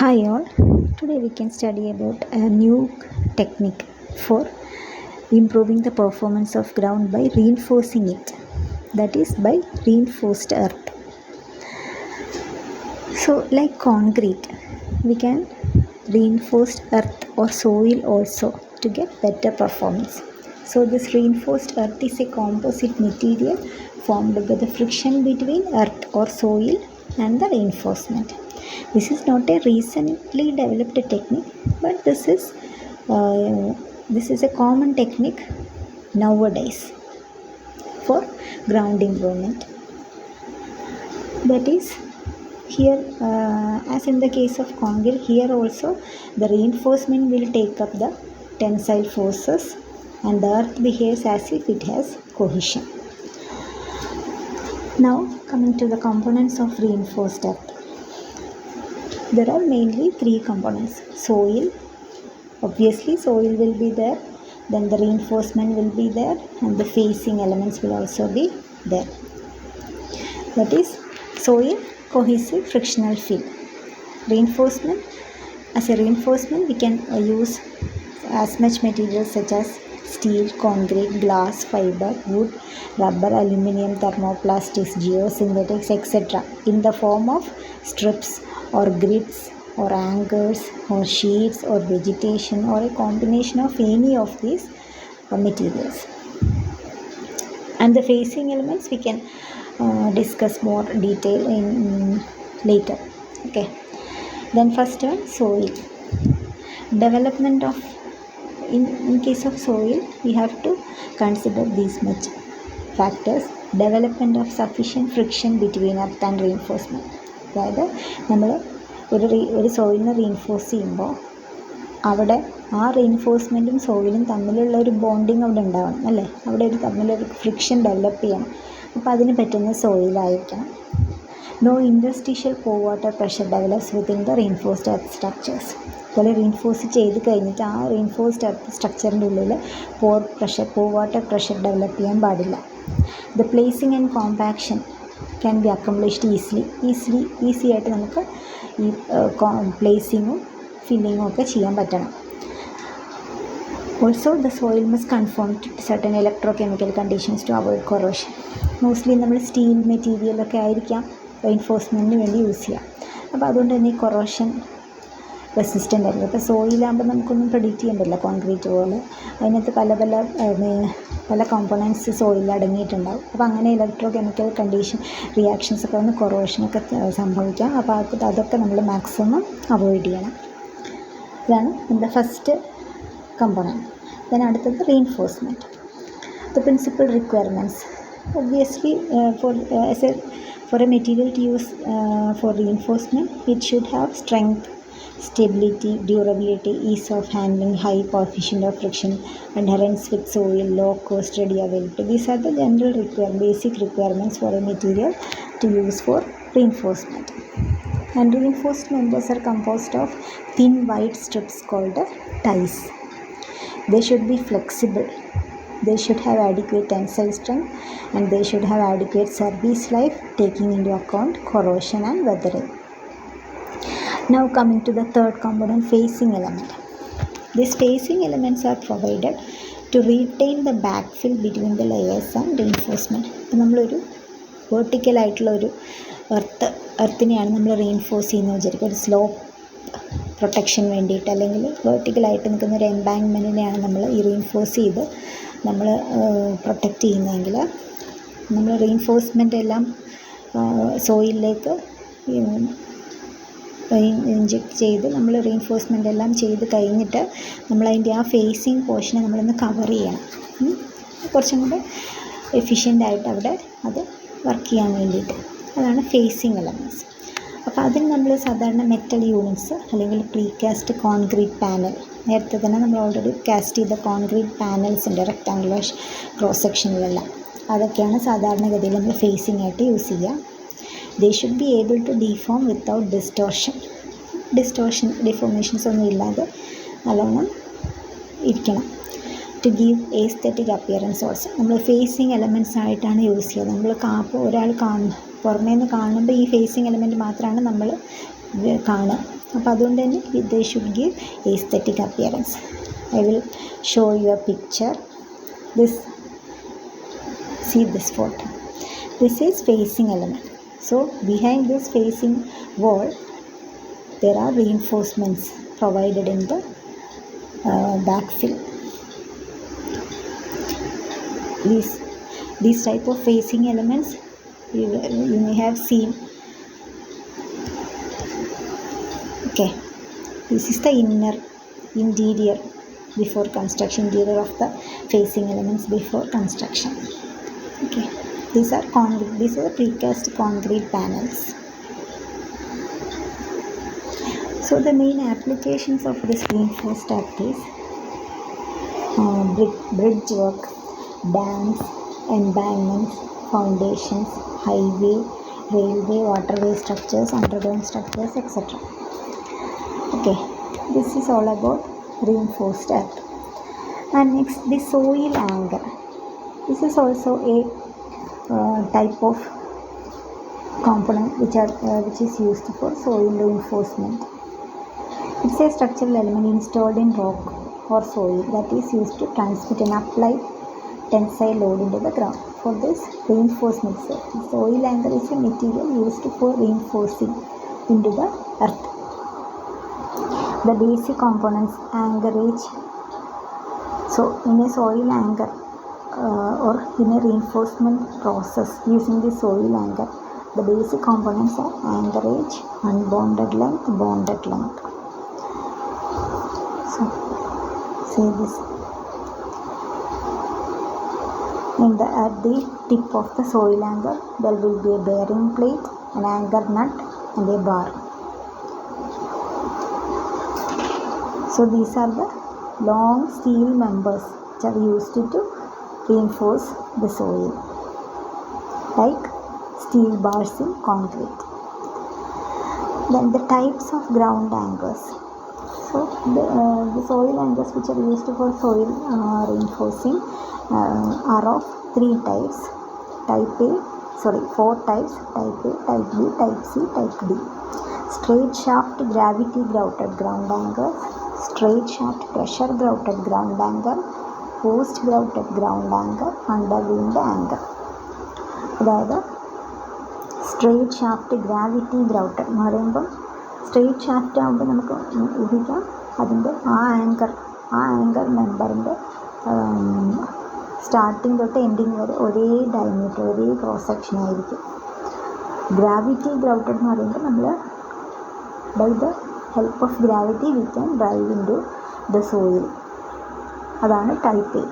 Hi all, today we can study about a new technique for improving the performance of ground by reinforcing it, that is by reinforced earth. So like concrete, we can reinforced earth or soil also to get better performance. So this reinforced earth is a composite material formed by the friction between earth or soil and the reinforcement. This is not a recently developed technique, but this is a common technique nowadays for ground improvement. That is, here as in the case of concrete, here also the reinforcement will take up the tensile forces and the earth behaves as if it has cohesion. Now coming to the components of reinforced earth. There are mainly three components. Soil, obviously soil will be there, then the reinforcement will be there, and the facing elements will also be there. That is, soil, cohesive frictional fill. Reinforcement, as a reinforcement we can use as much materials such as steel, concrete, glass, fiber, wood, rubber, aluminum, thermoplastics, geosynthetics, etc. in the form of strips or grids or anchors or sheets or vegetation or a combination of any of these materials. And the facing elements we can discuss more detail in later. Okay. Then first one, soil. Development of in case of soil we have to consider these much factors. Development of sufficient friction between earth and reinforcement. അതായത് നമ്മൾ ഒരു സോയിലിനെ reinforce ചെയ്യുമ്പോൾ അവിടെ ആ റീഇൻഫോഴ്സ്മെൻറ്റും സോയിലും തമ്മിലുള്ള ഒരു bonding അവിടെ ഉണ്ടാവണം അല്ലേ, അവിടെ തമ്മിലൊരു ഫ്രിക്ഷൻ ഡെവലപ്പ് ചെയ്യണം. അപ്പോൾ അതിന് പറ്റുന്ന സോയിലായിരിക്കണം. No industrial pore water pressure develops within the reinforced earth structures. അതുപോലെ റീഇൻഫോഴ്സ് ചെയ്ത് കഴിഞ്ഞിട്ട് ആ റീഇൻഫോഴ്സ്ഡ് എർത്ത് സ്ട്രക്ചറിൻ്റെ ഉള്ളിൽ പോർ വാട്ടർ പ്രഷർ ഡെവലപ്പ് ചെയ്യാൻ പാടില്ല. The placing and compaction can be accomplished easy ആയിട്ട് നമുക്ക് ഈ പ്ലേസിങ്ങും ഫില്ലിങ്ങും ഒക്കെ ചെയ്യാൻ പറ്റണം. Also the soil must conform to certain electro chemical conditions to avoid corrosion. Mostly നമ്മൾ സ്റ്റീൽ മെറ്റീരിയലൊക്കെ ആയിരിക്കാം റെയിൻഫോഴ്സ്മെൻറ്റിന് വേണ്ടി യൂസ് ചെയ്യാം. അപ്പോൾ അതുകൊണ്ട് തന്നെ ഈ കൊറോഷൻ റെസിസ്റ്റൻ്റ് ആയിരിക്കും. ഇപ്പോൾ സോയിലാകുമ്പോൾ നമുക്കൊന്നും പ്രെഡിക്റ്റ് ചെയ്യാൻ പറ്റില്ല കോൺക്രീറ്റ് പോലെ. അതിനകത്ത് പല കോമ്പോണൻറ്റ്സ് സോയിൽ അടങ്ങിയിട്ടുണ്ടാവും. അപ്പോൾ അങ്ങനെ ഇലക്ട്രോ കെമിക്കൽ കണ്ടീഷൻ റിയാക്ഷൻസ് ഒക്കെ വന്ന് കൊറോഷനൊക്കെ സംഭവിക്കാം. അപ്പോൾ അതൊക്കെ നമ്മൾ മാക്സിമം അവോയ്ഡ് ചെയ്യണം. ഇതാണ് എൻ്റെ ഫസ്റ്റ് കമ്പോണൻറ്റ്. then അടുത്തത് reinforcement. The principal requirements obviously for a material to use for reinforcement, it should have strength, stability, durability, ease of handling, high coefficient of friction, adherence with soil, low cost, ready availability. These are the general basic requirements for a material to use for reinforcement. And reinforced members are composed of thin white strips called ties. They should be flexible. They should have adequate tensile strength and they should have adequate service life, taking into account corrosion and weathering. Now coming to the third component, facing element. These facing elements are provided to retain the backfill between the layers and reinforcement. ഇപ്പോൾ നമ്മളൊരു വേർട്ടിക്കലായിട്ടുള്ള ഒരു എർത്തിനെയാണ് നമ്മൾ reinforce ചെയ്യുന്നത് വിചാരിക്കുക. ഒരു slope protection വേണ്ടിയിട്ട്, അല്ലെങ്കിൽ വേർട്ടിക്കലായിട്ട് നിൽക്കുന്ന ഒരു എംബാങ്ക്മെൻറ്റിനെയാണ് നമ്മൾ ഈ റീഇൻഫോഴ്സ് ചെയ്ത് നമ്മൾ പ്രൊട്ടക്റ്റ് ചെയ്യുന്നതെങ്കിൽ നമ്മൾ റീഇൻഫോഴ്സ്മെൻ്റ് എല്ലാം സോയിലിലേക്ക് ഇഞ്ചെക്ട് ചെയ്ത് നമ്മൾ റീഇൻഫോഴ്സ്മെൻ്റ് എല്ലാം ചെയ്ത് കഴിഞ്ഞിട്ട് നമ്മളതിൻ്റെ ആ ഫേസിങ് പോർഷനെ നമ്മളൊന്ന് കവർ ചെയ്യണം. കുറച്ചും കൂടെ എഫിഷ്യൻ്റായിട്ട് അവിടെ അത് വർക്ക് ചെയ്യാൻ വേണ്ടിയിട്ട്. അതാണ് ഫേസിങ് എലമെൻറ്റ്സ്. അപ്പോൾ അതിന് നമ്മൾ സാധാരണ മെറ്റൽ യൂണിറ്റ്സ് അല്ലെങ്കിൽ പ്രീകാസ്റ്റ് കോൺക്രീറ്റ് പാനൽ, നേരത്തെ തന്നെ നമ്മൾ ഓൾറെഡി കാസ്റ്റ് ചെയ്ത കോൺക്രീറ്റ് പാനൽസ് ഉണ്ട് റെക്ടാങ്കുലർ ക്രോസ് സെക്ഷനിലെല്ലാം. അതൊക്കെയാണ് സാധാരണഗതിയിൽ നമ്മൾ ഫേസിങ് ആയിട്ട് യൂസ് ചെയ്യുക. They should be able to deform without deformations ഒന്നും ഇല്ലാതെ നല്ലോണം ഇരിക്കണം. To give aesthetic appearance also. നമ്മൾ ഫേസിങ് എലമെൻറ്റ്സ് ആയിട്ടാണ് യൂസ് ചെയ്യുന്നത്. നമ്മൾ ഒരാൾ പുറമേ നിന്ന് കാണുമ്പോൾ ഈ ഫേസിങ് എലമെൻറ്റ് മാത്രമാണ് നമ്മൾ കാണുക. അപ്പോൾ അതുകൊണ്ട് തന്നെ they should give aesthetic appearance. I will show you A picture. See this photo. This is facing element. So behind this facing wall there are reinforcements provided in the backfill. These type of facing elements you may have seen. Okay, this is the interior before construction, interior of the facing elements before construction. Okay, these are precast concrete panels. So the main applications of this reinforced duct is bridge work, dams, embankments, foundations, highway, railway, waterway structures, underground structures, etc. Okay, this is all about reinforced duct. And next, the soil anchor. This is also a type of component which is used for soil reinforcement. It's a structural element installed in rock or soil that is used to transmit an applied tensile load into the ground. For this reinforcement, soil anchor is a material used for reinforcing into the earth. The basic components anchorage. So in a soil anchor or in a reinforcement process using the soil anchor, the basic components are anchorage, unbonded length, bonded length. So say this. At the tip of the soil anchor there will be a bearing plate, an anchor nut and a bar. So these are the long steel members which are used to reinforce the soil, like steel bars in concrete. Then the types of ground anchors. So the soil anchors which are used for soil reinforcing are of four types: type A, type B, type C, type D. Straight shaft gravity grouted ground anchors, straight shaft pressure grouted ground anchor, post grouted ground anchor, underwind anchor. അതായത് straight shaft gravity grouted എന്ന് പറയുമ്പം straight shaft ആകുമ്പോൾ നമുക്ക് ഊഹിക്കാം അതിൻ്റെ ആ anchor മെമ്പറിൻ്റെ starting തൊട്ട് എൻഡിങ് വരെ ഒരേ ഡയമീറ്റർ, ഒരേ ക്രോസ് സെക്ഷൻ ആയിരിക്കും. ഗ്രാവിറ്റി ഗ്രൗട്ടഡ് എന്ന് പറയുമ്പോൾ നമ്മൾ by the help of gravity we can drive into the soil. അതാണ് ടൈപ്പ് എ.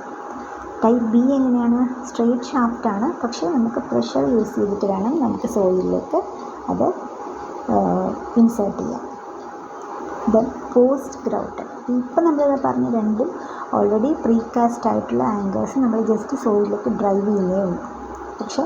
ടൈപ്പ് ബി എങ്ങനെയാണ്? സ്ട്രെയിറ്റ് ഷാഫ്റ്റാണ്, പക്ഷേ നമുക്ക് പ്രഷർ യൂസ് ചെയ്തിട്ട് വേണം നമുക്ക് സോയിലിലേക്ക് അത് ഇൻസേർട്ട് ചെയ്യാം. Then post grouted. ഇപ്പം നമ്മൾ പറഞ്ഞ രണ്ടും ഓൾറെഡി പ്രീകാസ്റ്റ് ആയിട്ടുള്ള ആങ്കേഴ്സ് നമ്മൾ ജസ്റ്റ് സോയിലിലേക്ക് ഡ്രൈവ് ചെയ്യുന്നേ ഉള്ളൂ. പക്ഷേ